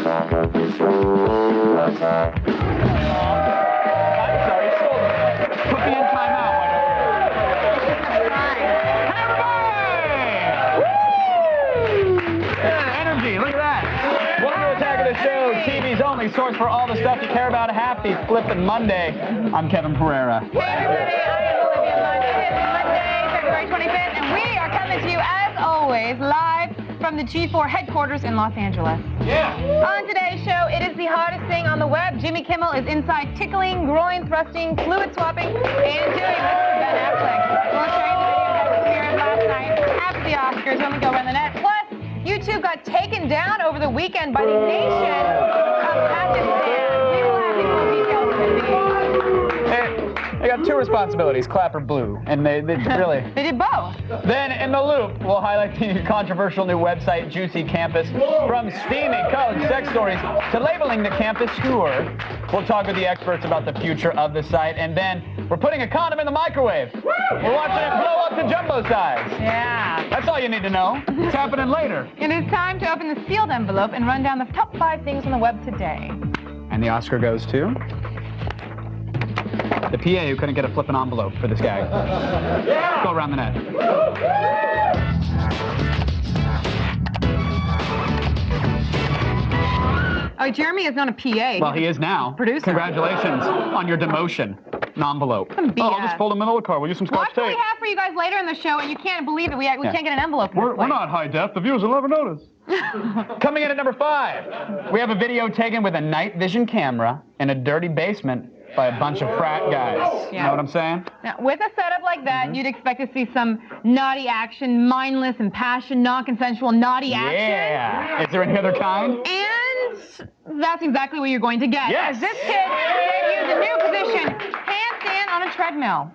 sorry, put me in timeout. Energy, look at that. Welcome to Attack of the Show, TV's only source for all the stuff you care about. Happy Flippin' Monday. I'm Kevin Pereira. Hey everybody, I am Olivia Munch. It's Monday, February 25th, and we are coming to you, as always, live from the G4 headquarters in Los Angeles. Yeah. On today's show, it is the hottest thing on the web. Jimmy Kimmel is inside tickling, groin thrusting, fluid swapping, and doing this to Ben Affleck. We'll show you the video that premiered last night after the Oscars when we go around the net. Plus, YouTube got taken down over the weekend by the nation of Pakistan. We will have the full details of the video. They got two responsibilities, clap or blue, and they really... They did both. Then, in the loop, we'll highlight the controversial new website, Juicy Campus. From steamy college sex stories to labeling the campus tour. We'll talk with the experts about the future of the site, and then we're putting a condom in the microwave. We're watching it blow up to jumbo size. Yeah. That's all you need to know. It's happening later. It is time to open the sealed envelope and run down the top 5 things on the web today. And the Oscar goes to... the PA who couldn't get a flippin' envelope for this guy. Yeah. Go around the net. Oh, Jeremy is not a PA. Well, he is now. Producer. Congratulations on your demotion. An envelope. Some BS. Oh, I'll just fold them in the car. We'll use some Scotch Watch what we tape. have for you guys later in the show, and you can't believe it. We can't get an envelope in this We're place. not high def. The viewers will never notice. Coming in at number 5, we have a video taken with a night vision camera in a dirty basement by a bunch of frat guys. Yeah. You know what I'm saying? Now, with a setup like that, you'd expect to see some naughty action, mindless, impassioned, non-consensual naughty action. Yeah. Is there any other kind? And that's exactly what you're going to get. Yes. As this kid debuts a new position, handstand on a treadmill.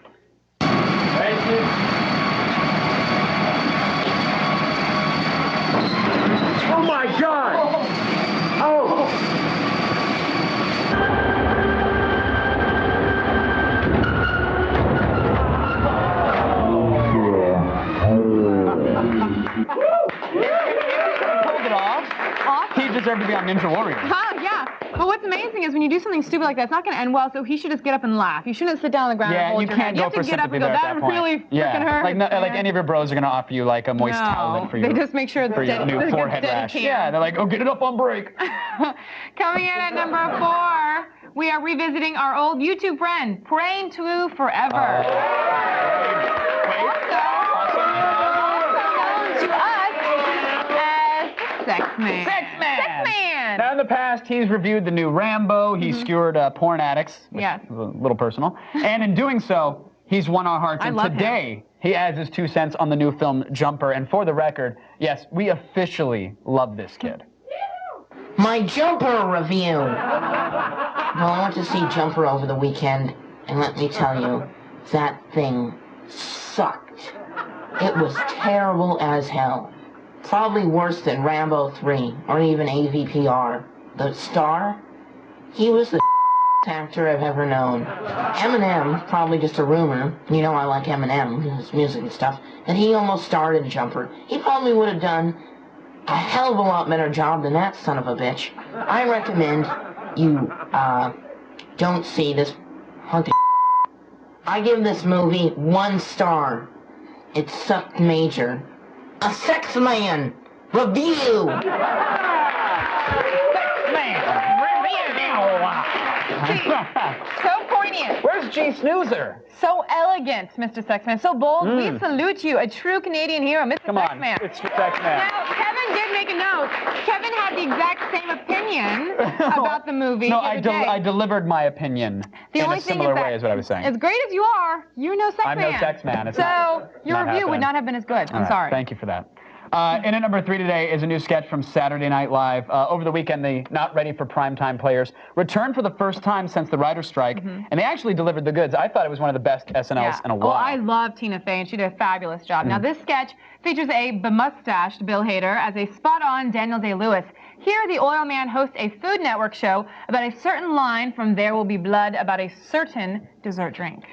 Oh my God! Oh! Pulled it off. Awesome. He deserved to be on Ninja Warrior. Oh, yeah. But what's amazing is when you do something stupid like that, it's not going to end well, so he should just get up and laugh. You shouldn't sit down on the ground and Yeah, hold you your can't head. go for You have to get up sympathy and go, there at that that point. really freaking hurts. Like any of your bros are going to offer you like a moist towel for your, they just make sure for your new forehead rash. Yeah, they're like, oh, get it up on break. Coming in at number 4, we are revisiting our old YouTube friend, Praying to Forever. Also known to us as Sex Man. Sex Man. Sex Man. Now, in the past, he's reviewed the new Rambo. He skewered porn addicts. Yes. A little personal. And in doing so, he's won our hearts. And today, he adds his 2 cents on the new film Jumper. And for the record, yes, we officially love this kid. My Jumper review. Well, I went to see Jumper over the weekend, and let me tell you, that thing sucked. It was terrible as hell. Probably worse than Rambo 3, or even AVPR. The star? He was the actor I've ever known. Eminem, probably just a rumor, you know I like Eminem, his music and stuff, and he almost starred in Jumper. He probably would have done a hell of a lot better job than that son of a bitch. I recommend you, don't see this hunk of I give this movie 1 star. It sucked major. A Sex Man review. So poignant. Where's G Snoozer? So elegant, Mr. Sexman. So bold. We salute you. A true Canadian hero, Mr. Come on, Sexman. it's Sex Man. Now, Kevin did make a note. Kevin had the exact same opinion about the movie. No, the I other day. delivered my opinion The in only a thing similar is that way is what I was saying. As great as you are, you're no sex I'm man. no sex man. It's so not your review happening. would not have been as good. All I'm right, sorry. Thank you for that. In at number 3 today is a new sketch from Saturday Night Live. Over the weekend, the Not Ready for Primetime players returned for the first time since the writer's strike, and they actually delivered the goods. I thought it was one of the best SNLs in a while. Oh, I love Tina Fey, and she did a fabulous job. Now, this sketch features a bemustached Bill Hader as a spot-on Daniel Day-Lewis. Here, the oil man hosts a Food Network show about a certain line from There Will Be Blood about a certain dessert drink.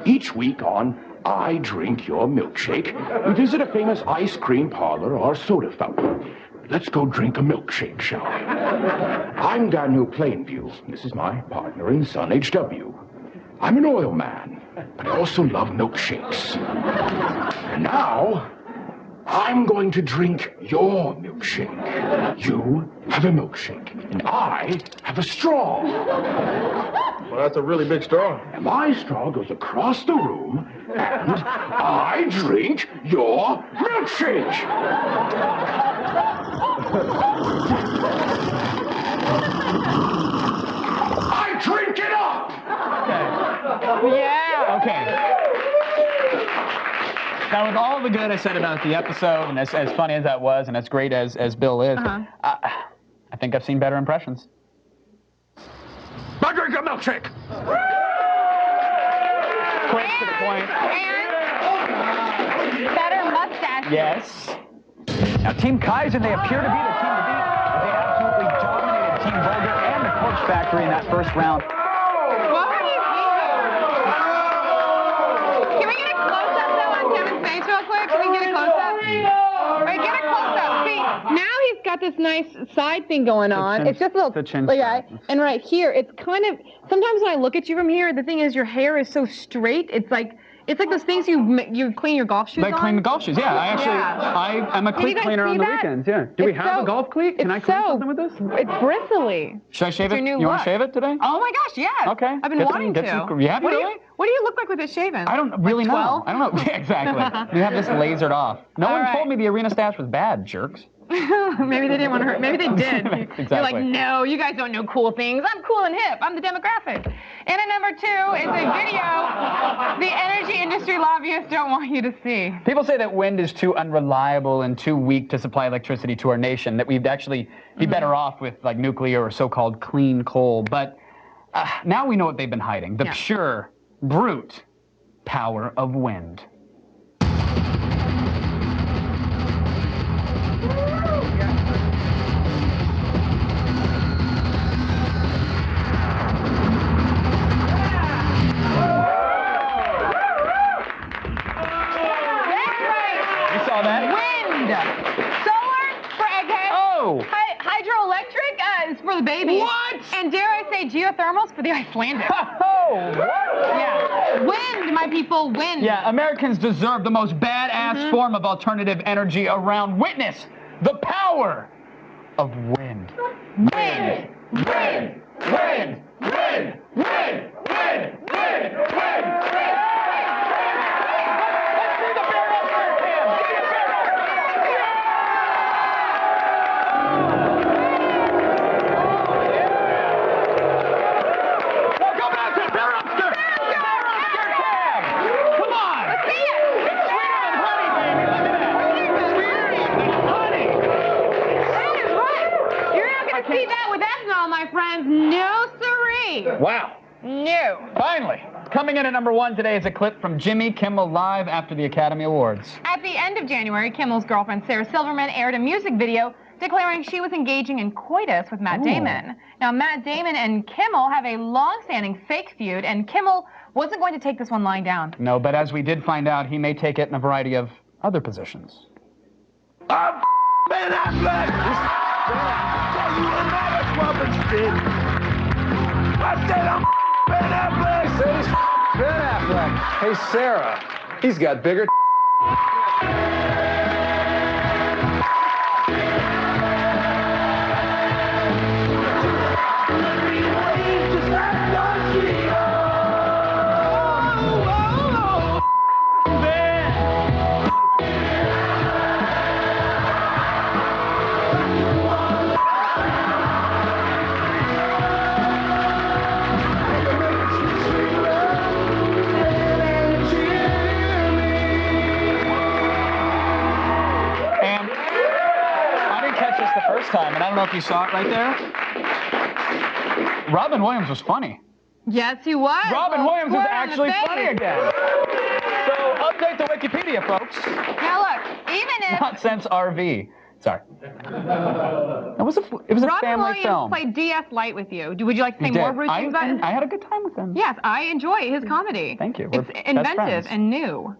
Each week on I drink your milkshake, we visit a famous ice cream parlor or soda fountain. Let's go drink a milkshake, shall we? I'm Daniel Plainview. This is my partner and son, H.W. I'm an oil man, but I also love milkshakes. And now, I'm going to drink your milkshake. You have a milkshake, and I have a straw. Well, that's a really big straw. And my straw goes across the room, and I drink your milkshake. I drink it up! Yeah. Okay. Now, with all the good I said about the episode, and as funny as that was, and as great as Bill is, I think I've seen better impressions. I drink a milkshake! Quick to the point. And better mustache. Yes. Now, Team Kaizen, they appear to be the team to beat. They absolutely dominated Team Vulgar and the Corpse Factory in that first round. What were you eating? Can we get a close-up, though, on Kevin's face real quick? Can we get a close-up? Wait, get a close-up. See, now he's got this nice side thing going on. It's just a little... The chin yeah, strap. and right here, it's kind of... Sometimes when I look at you from here, the thing is your hair is so straight, it's like those things you clean your golf shoes Like on. clean the golf shoes, yeah. I am a Can you cleat guys cleaner see on the that? weekends, yeah. Do we have a golf cleat? Can I clean something with this? It's bristly. Should I shave It's it? your new You want look. to shave it today? Oh my gosh, yes. Okay. I've been wanting to. You have What do really? What do you look like with it shaven? I don't really know. 12? I don't know. Yeah, exactly. We have this lasered off. No All one right. told me the arena stash was bad, jerks. Maybe they didn't want to hurt. Maybe they did. Exactly. You're like, no, you guys don't know cool things. I'm cool and hip. I'm the demographic. And at number 2 is a video the energy industry lobbyists don't want you to see. People say that wind is too unreliable and too weak to supply electricity to our nation, that we'd actually be better off with like nuclear or so-called clean coal. But now we know what they've been hiding. The pure, brute power of wind. Wind. Solar for eggheads. Oh! Hydroelectric is for the babies. What? And dare I say geothermals for the Icelandic. Oh! Yeah. Wind, my people, wind. Yeah, Americans deserve the most badass form of alternative energy around. Witness the power of wind. Wind. Win! Win! Win! Win! Win! Win! Win! See that with ethanol, my friends? No siree. Wow. No. Finally, coming in at number 1 today is a clip from Jimmy Kimmel Live after the Academy Awards. At the end of January, Kimmel's girlfriend Sarah Silverman aired a music video declaring she was engaging in coitus with Matt Damon. Now, Matt Damon and Kimmel have a long-standing fake feud, and Kimmel wasn't going to take this one lying down. No, but as we did find out, he may take it in a variety of other positions. I'm Ben Affleck! You will never Robinson! I said I'm Ben Affleck! Says Ben Affleck. Hey, Sarah, he's got bigger. Time, and I don't know if you saw it right there. Robin Williams was funny. Yes, he was. Robin Williams was Squirt on the actually face. funny again. So update the Wikipedia, folks. Now look, even if... Not since RV. Sorry. It was a Robin family Williams film. played DS Light with you. Would you like to say more rude things about it? I had a good time with him. Yes, I enjoy his comedy. Thank you. We're It's best inventive friends. and new.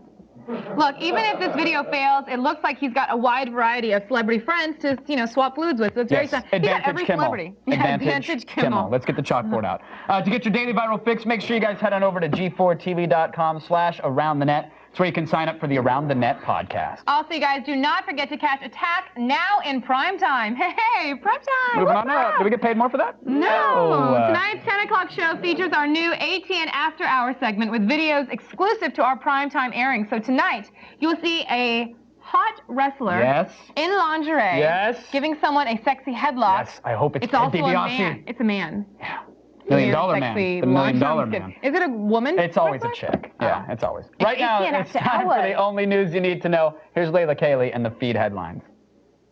Look, even if this video fails, it looks like he's got a wide variety of celebrity friends to, swap fluids with. So it's very Yes. fun. He got Advantage every Kimmel. celebrity. Yeah, Advantage Kimmel. Let's get the chalkboard out. To get your daily viral fix, make sure you guys head on over to g4tv.com/aroundthenet. It's where you can sign up for the Around the Net podcast. Also, you guys, do not forget to catch Attack now in prime time. Hey, prime time! Moving What's on up. up? Do we get paid more for that? No. Tonight's 10 o'clock show features our new ATN After Hour segment with videos exclusive to our primetime airing. So tonight, you'll see a hot wrestler in lingerie giving someone a sexy headlock. Yes, I hope it's It's also Ted a DiBiase. man. It's a man. Yeah. $1 Million Man. Sexy The $1 Million long-term Man. Is it a woman? It's always a wrestler? chick. Yeah, it's always. It's Right now, ATN it's After time for Hours. the only news you need to know. Here's Layla Cayley and the feed headlines.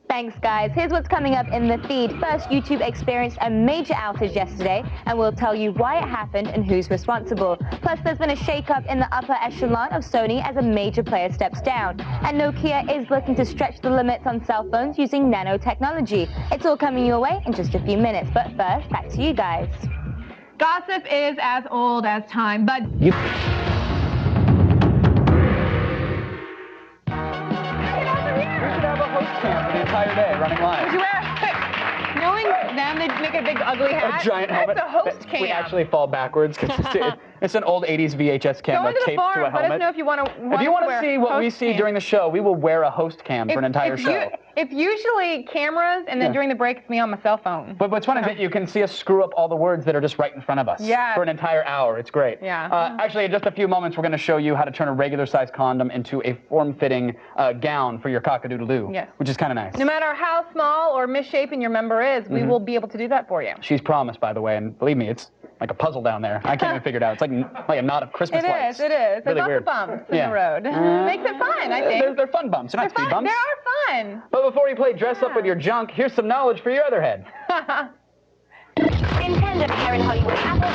Thanks, guys. Here's what's coming up in the feed. First, YouTube experienced a major outage yesterday, and we'll tell you why it happened and who's responsible. Plus, there's been a shake-up in the upper echelon of Sony as a major player steps down. And Nokia is looking to stretch the limits on cell phones using nanotechnology. It's all coming your way in just a few minutes. But first, back to you guys. Gossip is as old as time, but... For the entire day, running live. Would you wear knowing them, they make a big ugly hat? A giant helmet. That's a host cam. We actually fall backwards because it's an old 80s VHS cam Go like into the taped to a forum. Let us helmet. know if you want to. If you want to see what we see during the show, we will wear a host cam for an entire show. If usually cameras, and then during the break, it's me on my cell phone. But what's funny is that you can see us screw up all the words that are just right in front of us for an entire hour. It's great. Yeah. Actually, in just a few moments, we're going to show you how to turn a regular-sized condom into a form-fitting gown for your cock-a-doodle-doo, which is kind of nice. No matter how small or misshapen your member is, we will be able to do that for you. She's promised, by the way, and believe me, it's like a puzzle down there. I can't even figure it out. It's like a knot of Christmas lights. It is. There's Really lots weird. of bumps in the road. Makes it fun, I think. They're fun bumps. They're not speed bumps. They are fun. But before we play Dress Up With Your Junk, here's some knowledge for your other head. In tandem here in Hollywood, Apple.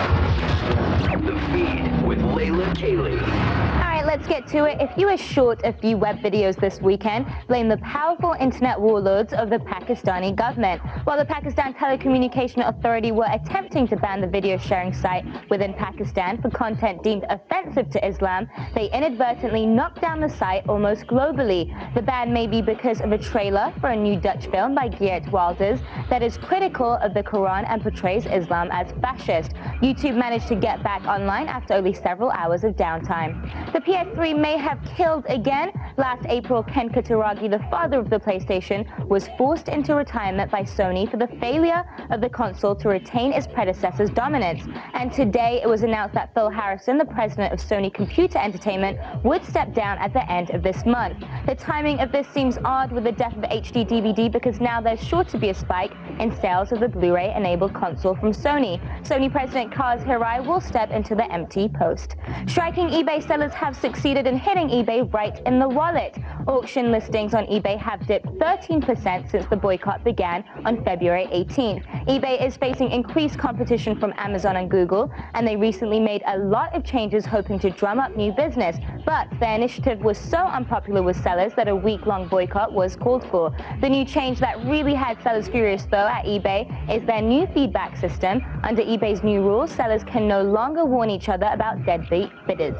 The Feed with Layla Cayley. All right, let's get to it. If you were short a few web videos this weekend, blame the powerful internet warlords of the Pakistani government. While the Pakistan Telecommunication Authority were attempting to ban the video sharing site within Pakistan for content deemed offensive to Islam, they inadvertently knocked down the site almost globally. The ban may be because of a trailer for a new Dutch film by Geert Wilders that is critical of the Quran and portrays Islam as fascist. YouTube managed to get back online after only several hours of downtime. The PS3 may have killed again. Last April, Ken Kutaragi, the father of the PlayStation, was forced into retirement by Sony for the failure of the console to retain its predecessor's dominance. And today, it was announced that Phil Harrison, the president of Sony Computer Entertainment, would step down at the end of this month. The timing of this seems odd with the death of the HD DVD because now there's sure to be a spike in sales of the Blu-ray-enabled console from Sony. Sony President Kaz Hirai will step into the empty post. Striking eBay sellers have succeeded in hitting eBay right in the wallet. Auction listings on eBay have dipped 13% since the boycott began on February 18th. eBay is facing increased competition from Amazon and Google, and they recently made a lot of changes hoping to drum up new business. But their initiative was so unpopular with sellers that a week-long boycott was called for. The new change that really had sellers furious, though, at eBay is their new feedback system. Under eBay's new rules, sellers can no longer warn each other about deadbeat bidders.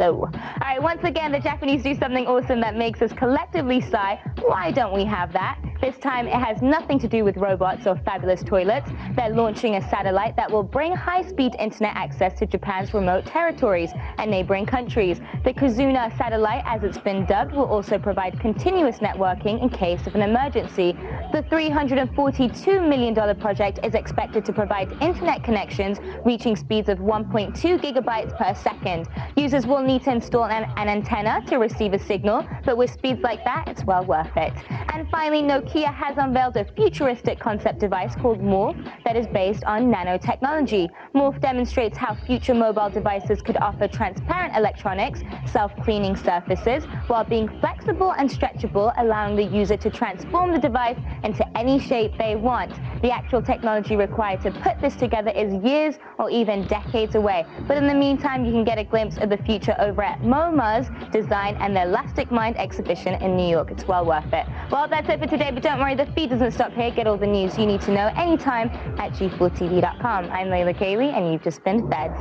Oh. All right, once again, the Japanese do something awesome that makes us collectively sigh. Why don't we have that? This time, it has nothing to do with robots or fabulous toilets. They're launching a satellite that will bring high-speed internet access to Japan's remote territories and neighboring countries. The Kizuna satellite, as it's been dubbed, will also provide continuous networking in case of an emergency. The $342 million project is expected to provide internet connections reaching speeds of 1.2 gigabytes per second. Users will need to install an antenna to receive a signal, but with speeds like that, it's well worth it. And finally, Nokia Kia has unveiled a futuristic concept device called Morph that is based on nanotechnology. Morph demonstrates how future mobile devices could offer transparent electronics, self-cleaning surfaces, while being flexible and stretchable, allowing the user to transform the device into any shape they want. The actual technology required to put this together is years or even decades away. But in the meantime, you can get a glimpse of the future over at MoMA's Design and the Elastic Mind exhibition in New York. It's well worth it. Well, that's it for today, but don't worry, the feed doesn't stop here. Get all the news you need to know anytime at G4TV.com. I'm Layla Cayley, and you've just been fed.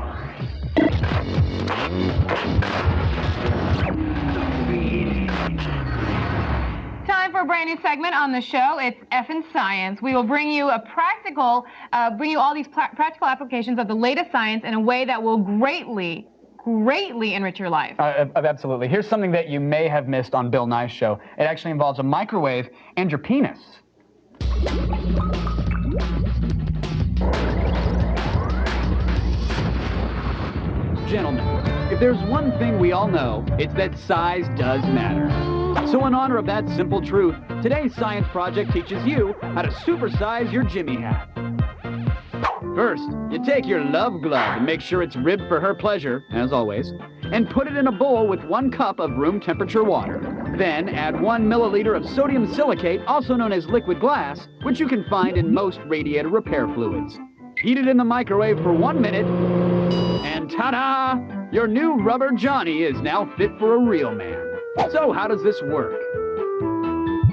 Time for a brand new segment on the show. It's Effin' Science. We will bring you a practical, all these practical applications of the latest science in a way that will greatly enrich your life. Absolutely. Here's something that you may have missed on Bill Nye's show. It actually involves a microwave and your penis. Gentlemen, if there's one thing we all know, it's that size does matter. So in honor of that simple truth, today's science project teaches you how to supersize your Jimmy hat. First, you take your love glove and make sure it's ribbed for her pleasure, as always, and put it in a bowl with 1 cup of room temperature water. Then add 1 milliliter of sodium silicate, also known as liquid glass, which you can find in most radiator repair fluids. Heat it in the microwave for 1 minute, and ta-da! Your new rubber Johnny is now fit for a real man. So how does this work?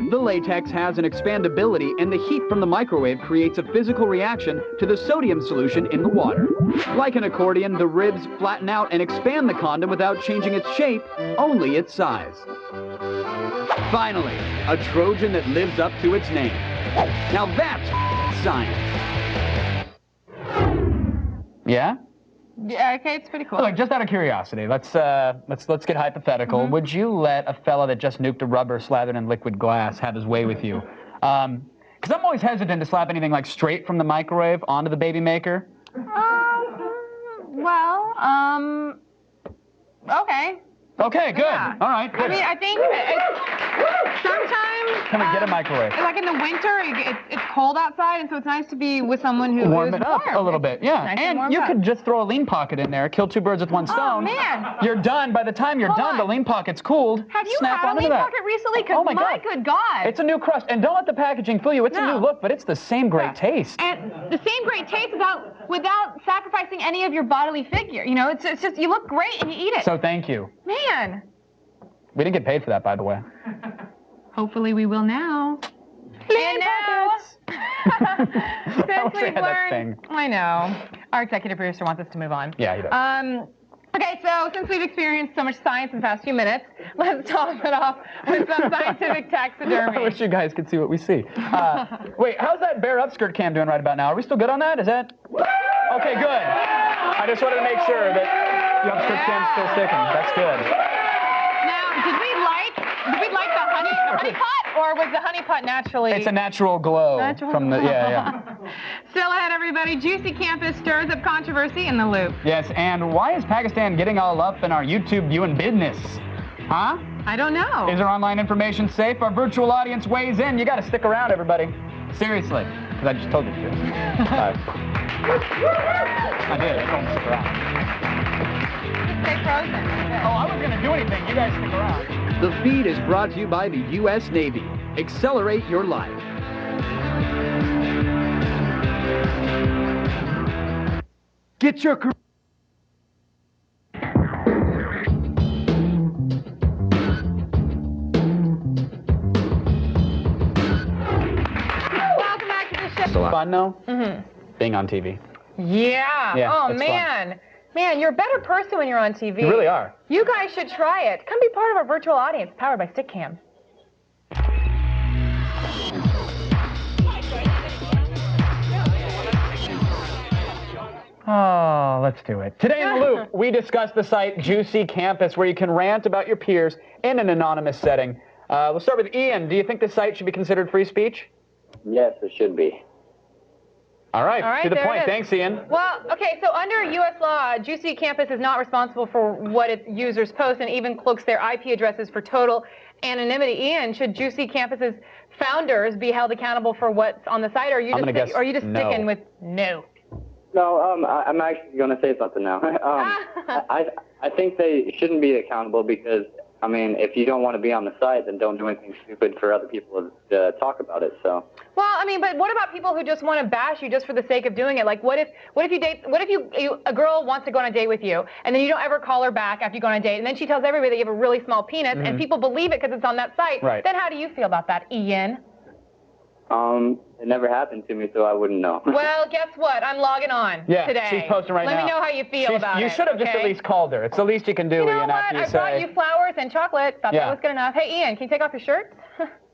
The latex has an expandability, and the heat from the microwave creates a physical reaction to the sodium solution in the water. Like an accordion, the ribs flatten out and expand the condom without changing its shape, only its size. Finally, a Trojan that lives up to its name. Now that's science. Yeah? Yeah, okay, it's pretty cool. Look, just out of curiosity, let's get hypothetical. Would you let a fella that just nuked a rubber slathered in liquid glass have his way with you? Because I'm always hesitant to slap anything like straight from the microwave onto the baby maker. Okay. Okay, good. Yeah. All right, good. I mean, I think sometimes... Can we get a microwave? Like in the winter, it's cold outside, and so it's nice to be with someone who warm is it up warm. a little bit, yeah. Nice and warm you up. could just throw a lean pocket in there, kill 2 birds with 1 stone. Oh, man. You're done. By the time you're done, the lean pocket's cooled. Have you Snap had a onto lean that. pocket recently? Because Oh my my God. good God. It's a new crust. And don't let the packaging fool you. It's a new look, but it's the same great taste. And the same great taste without sacrificing any of your bodily figure. You know, it's just, you look great and you eat it. So thank you. Man. We didn't get paid for that, by the way. Hopefully we will now. Lean pockets. Since wish I we've had that learned, thing. I know. Our executive producer wants us to move on. Yeah, he does. Okay, so since we've experienced so much science in the past few minutes, let's top it off with some scientific taxidermy. I wish you guys could see what we see. Wait, how's that bare upskirt cam doing right about now? Are we still good on that? Is that? Okay, good. I just wanted to make sure that the upskirt cam's still sticking. That's good. Now, did we like the honey pot, or was the honey pot naturally? It's a natural glow from the, yeah. Still ahead, everybody. Juicy Campus stirs up controversy in the loop. Yes, and why is Pakistan getting all up in our YouTube viewing business? Huh? I don't know. Is our online information safe? Our virtual audience weighs in. You got to stick around, everybody. Seriously, because I just told you to. I did. I told you to stick around. Stay frozen. Oh, I wasn't going to do anything. You guys stick around. The feed is brought to you by the U.S. Navy. Accelerate your life. Get your... Welcome back to the show. Fun, though? Being on TV. Yeah. Yeah, Oh, it's man. Man, you're a better person when you're on TV. You really are. You guys should try it. Come be part of our virtual audience powered by Stickcam. Oh, let's do it. Today in the Loop, we discuss the site Juicy Campus, where you can rant about your peers in an anonymous setting. We'll start with Ian. Do you think the site should be considered free speech? Yes, it should be. All right, to the there point. it is. Thanks, Ian. Well, okay, so under U.S. law, Juicy Campus is not responsible for what its users post and even cloaks their IP addresses for total anonymity. Ian, should Juicy Campus's founders be held accountable for what's on the site, or are you just sticking with no? No, I'm actually going to say something now. I think they shouldn't be accountable because, I mean, if you don't want to be on the site, then don't do anything stupid for other people to talk about it. So. Well, I mean, but what about people who just want to bash you just for the sake of doing it? Like, what if a girl wants to go on a date with you, and then you don't ever call her back after you go on a date, and then she tells everybody that you have a really small penis, and people believe it because it's on that site. Right. Then how do you feel about that, Ian? It never happened to me, so I wouldn't know. Well, guess what? I'm logging on today. She's posting right now. Let me know how you feel about it. You should have just at least called her. It's the least you can do. You know Ian, what? after you I brought you flowers and chocolate. Thought that was good enough. Hey, Ian, can you take off your shirt?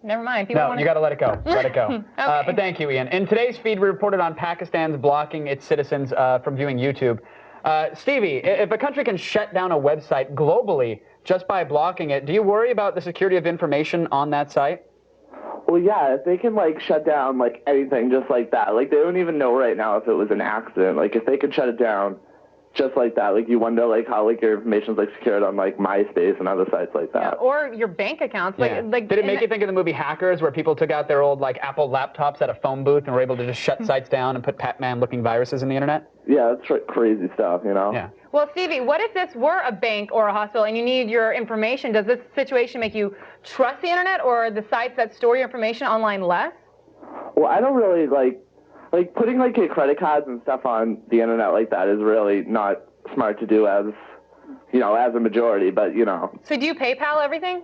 Never mind. No, you got to let it go. Let it go. Okay. But thank you, Ian. In today's feed, we reported on Pakistan's blocking its citizens from viewing YouTube. Stevie, if a country can shut down a website globally just by blocking it, do you worry about the security of information on that site? Well, yeah, if they can, like, shut down, like, anything just like that. Like, they don't even know right now if it was an accident. Like, if they could shut it down just like that, like, you wonder, like, how, like, your information's, like, secured on, like, MySpace and other sites like that. Yeah, or your bank accounts. Yeah. Did it make you think of the movie Hackers, where people took out their old, like, Apple laptops at a phone booth and were able to just shut sites down and put Pac-Man-looking viruses in the internet? Yeah, that's crazy stuff, you know? Yeah. Well, Stevie, what if this were a bank or a hospital and you need your information? Does this situation make you trust the internet or the sites that store your information online less? Well, I don't really, like putting, like, your credit cards and stuff on the internet like that is really not smart to do as, you know, as a majority, but, you know. So do you PayPal everything?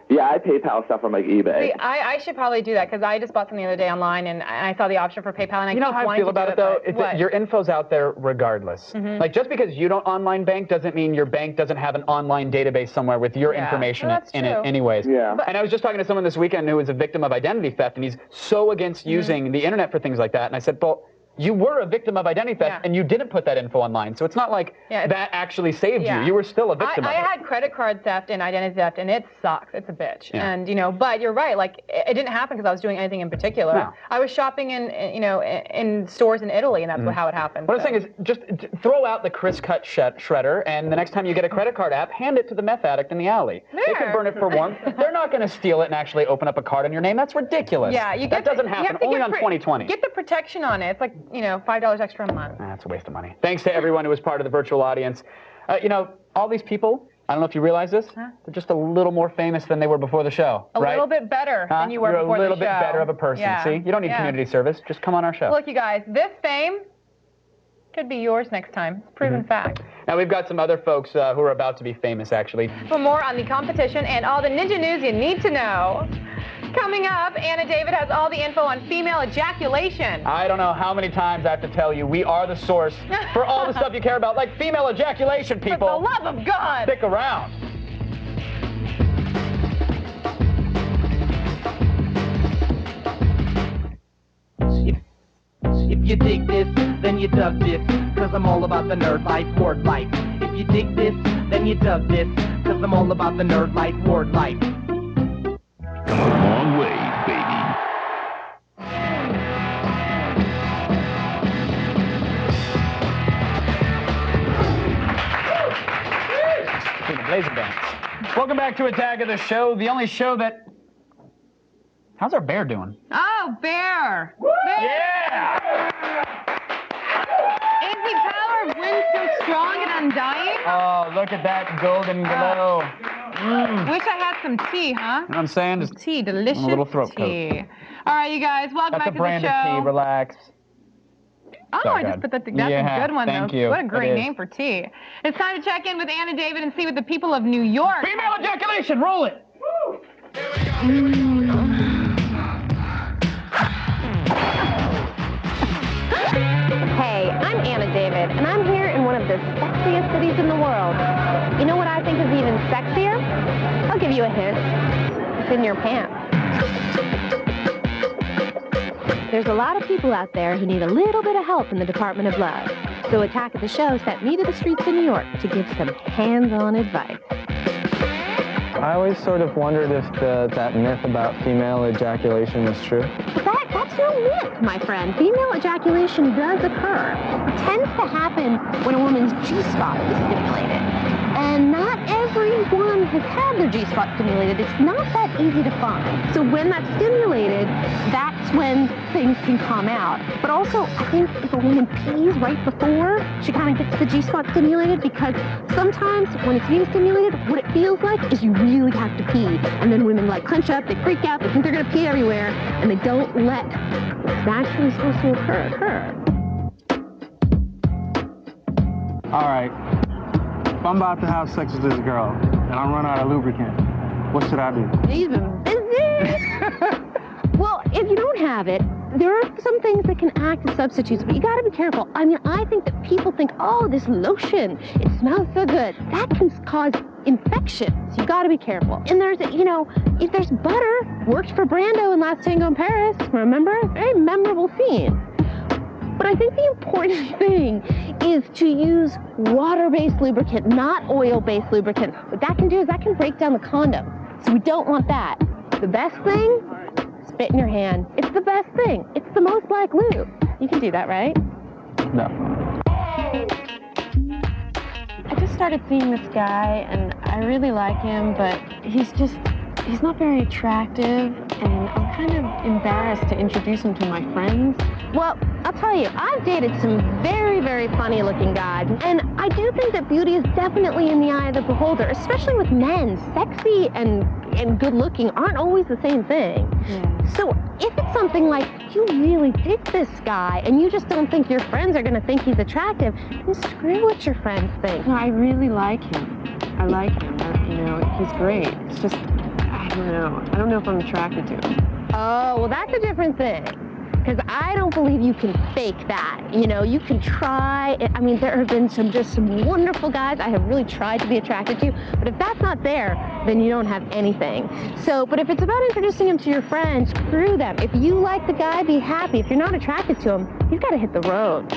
Yeah, I PayPal stuff on, like, eBay. See, I should probably do that because I just bought something the other day online and I saw the option for PayPal and I You know how I feel about it, though? Your info's out there regardless. Like, just because you don't online bank doesn't mean your bank doesn't have an online database somewhere with your information in it anyways. Yeah. And I was just talking to someone this weekend who was a victim of identity theft, and he's so against using the internet for things like that. And I said, well, you were a victim of identity theft, and you didn't put that info online. So it's not like that actually saved you. You were still a victim of it. I had credit card theft and identity theft, and it sucks. It's a bitch. Yeah. And, you know, but you're right. Like, it didn't happen because I was doing anything in particular. No. I was shopping in stores in Italy, and that's how it happened. What I'm saying is just throw out the Chris Cut shredder, and the next time you get a credit card app, hand it to the meth addict in the alley. They can burn it for warmth. They're not going to steal it and actually open up a card in your name. That's ridiculous. Yeah, that doesn't happen. Only on 2020. Get the protection on it. It's like, you know, $5 extra a month. That's a waste of money. Thanks to everyone who was part of the virtual audience. You know, all these people, I don't know if you realize this, they're just a little more famous than they were before the show, A little bit better than you were You're before the show. a little bit better of a person, see? You don't need community service. Just come on our show. Look, you guys, this fame could be yours next time. It's proven fact. Now, we've got some other folks who are about to be famous, actually. For more on the competition and all the ninja news you need to know, coming up, Anna David has all the info on female ejaculation. I don't know how many times I have to tell you, we are the source for all the stuff you care about, like female ejaculation, people. For the love of God. Stick around. If you dig this, then you dug this, cause I'm all about the nerd life, ward life. If you dig this, then you dug this, cause I'm all about the nerd life, ward life. Come a long way, baby. To the Blazer Dance. Welcome back to Attack of the Show, the only show that... How's our bear doing? Oh, bear! Yeah! Is the power of wind so strong and undying? Oh, look at that golden glow. Wish I had some tea, huh? You know what I'm saying? Just tea, delicious a little throat tea. coat. All right, you guys, welcome That's back a to brand the show. of tea, relax. Oh, So I good. just put that together. That's a good one, thank though. you. What a great It is. name for tea. It's time to check in with Anna David and see what the people of New York... Female ejaculation, roll it! Hey, I'm Anna David, and I'm here in one of the sexiest cities in the world. You know what I think is even sexier? I'll give you a hint. It's in your pants. There's a lot of people out there who need a little bit of help in the Department of Love. So Attack of the Show sent me to the streets of New York to give some hands-on advice. I always sort of wondered if that myth about female ejaculation was true. That's that's no myth, my friend. Female ejaculation does occur. It tends to happen when a woman's G-spot is stimulated. And not everyone has had their G-spot stimulated. It's not that easy to find. So when that's stimulated, that's when things can come out. But also, I think if a woman pees right before she kind of gets the G-spot stimulated, because sometimes when it's being stimulated, what it feels like is you really have to pee. And then women like clench up, they freak out, they think they're going to pee everywhere, and they don't let what's naturally supposed to occur. All right. If I'm about to have sex with this girl and I run out of lubricant, what should I do? He's been busy. Well, if you don't have it, there are some things that can act as substitutes, but you gotta be careful. I mean, I think that people think, oh, this lotion, it smells so good. That can cause infections. You gotta be careful. And there's, you know, if there's butter, worked for Brando in Last Tango in Paris, remember? Very memorable scene. But I think the important thing is to use water-based lubricant, not oil-based lubricant. What that can do is that can break down the condom. So we don't want that. The best thing, spit in your hand. It's the best thing. It's the most like lube. You can do that, right? No. I just started seeing this guy, and I really like him, but he's not very attractive, and I'm kind of embarrassed to introduce him to my friends. Well, I'll tell you, I've dated some very, very funny-looking guys, and I do think that beauty is definitely in the eye of the beholder, especially with men. Sexy and good-looking aren't always the same thing. Yeah. So if it's something like you really dig this guy, and you just don't think your friends are going to think he's attractive, then screw what your friends think. No, I really like him. I like him. You know, he's great. It's just, I don't know. I don't know if I'm attracted to him. Oh, well, that's a different thing. Because I don't believe you can fake that. You know, you can try. I mean, there have been just some wonderful guys I have really tried to be attracted to. But if that's not there, then you don't have anything. So, but if it's about introducing him to your friends, screw them. If you like the guy, be happy. If you're not attracted to him, you've got to hit the road.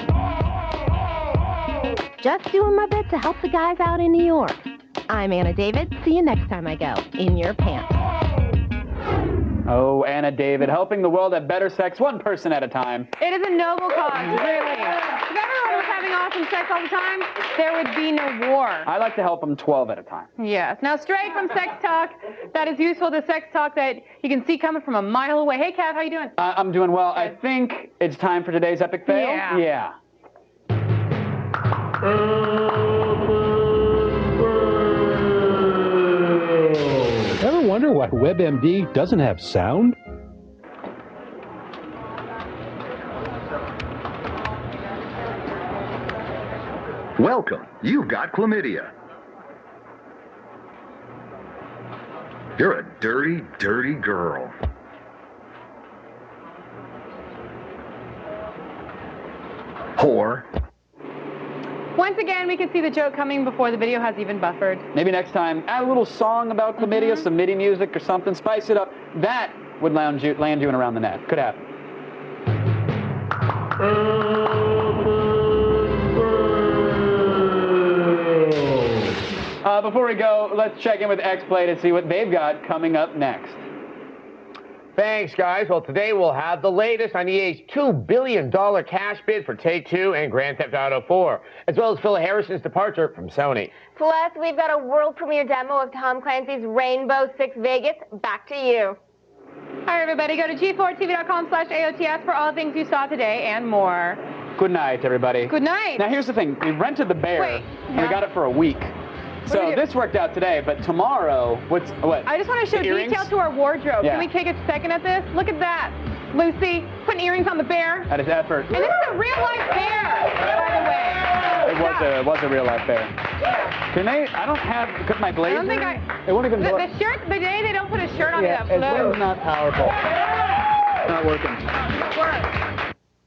Just doing my bit to help the guys out in New York. I'm Anna David. See you next time I go in your pants. Oh, Anna David, helping the world have better sex one person at a time. It is a noble cause, really. If everyone was having awesome sex all the time, there would be no war. I like to help them 12 at a time. Yes. Now, straight from Sex Talk, that is useful to Sex Talk that you can see coming from a mile away. Hey, Kat, how you doing? I'm doing well. I think it's time for today's epic fail. Yeah. Ever wonder why WebMD doesn't have sound? Welcome. You've got chlamydia. You're a dirty, dirty girl. Whore. Once again, we can see the joke coming before the video has even buffered. Maybe next time, add a little song about chlamydia, some MIDI music or something, spice it up. That would land you in around the net. Could happen. Before we go, let's check in with XPlay to see what they've got coming up next. Thanks, guys. Well, today we'll have the latest on EA's $2 billion cash bid for Take-Two and Grand Theft Auto 4, as well as Phil Harrison's departure from Sony. Plus, we've got a world premiere demo of Tom Clancy's Rainbow Six Vegas. Back to you. All right, everybody, go to g4tv.com/AOTS for all things you saw today and more. Good night, everybody. Good night. Now, here's the thing. We rented the bear. Wait, We got it for a week. So this worked out today, but tomorrow, what? I just want to show detail to our wardrobe. Yeah. Can we take a second at this? Look at that. Lucy putting earrings on the bear. That is effort. And this is a real-life bear, by the way. It was a real-life bear. Can they? I don't have my blazer. I don't think It won't even the shirt, the day they don't put a shirt on yeah, that flows. it's not powerful. It's not working. It works.